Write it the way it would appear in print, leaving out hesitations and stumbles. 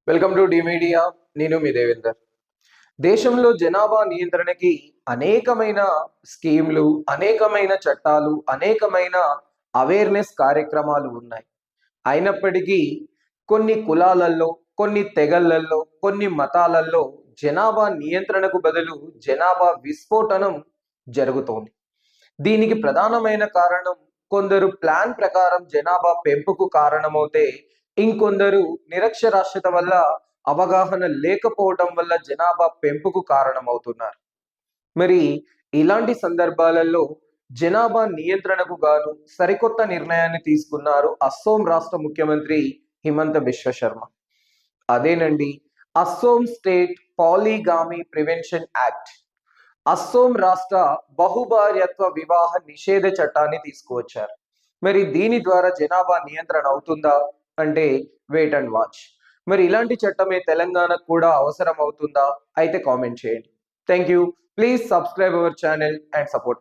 Welcome to D media. నేను మీ దేవేందర్. దేశంలో జనాభా నియంత్రణకి అనేకమైన స్కీమ్లు, అనేకమైన చట్టాలు, అనేకమైన అవేర్నెస్ కార్యక్రమాలు ఉన్నాయి. అయినప్పటికీ కొన్ని కులాలలో, కొన్ని తెగలలో, కొన్ని మతాలలో జనాభా నియంత్రణకు బదులు జనాభా విస్ఫోటనం జరుగుతోంది. దీనికి ప్రధానమైన కారణం కొందరు ప్లాన్ ప్రకారం జనాభా పెంపుకు కారణమవుతే, ఇంకొందరు నిరక్షరాస్యత వల్ల, అవగాహన లేకపోవడం వల్ల జనాభా పెంపుకు కారణమవుతున్నారు. మరి ఇలాంటి సందర్భాలలో జనాభా నియంత్రణకు గాను సరికొత్త నిర్ణయాన్ని తీసుకున్నారు అస్సోం రాష్ట్ర ముఖ్యమంత్రి హిమంత బిశ్వ శర్మ. అదేనండి, Assam state polygamy prevention act. Assam రాష్ట్ర బహుభార్యత్వ వివాహ నిషేధ చట్టాన్ని తీసుకువచ్చారు. మరి దీని ద్వారా జనాభా నియంత్రణ అవుతుందా అంటే వెయిట్ అండ్ వాచ్. మరి ఇలాంటి చట్టమే తెలంగాణకు కూడా అవసరం అవుతుందా? అయితే కామెంట్ చేయండి. Thank you. Please subscribe our channel and support me.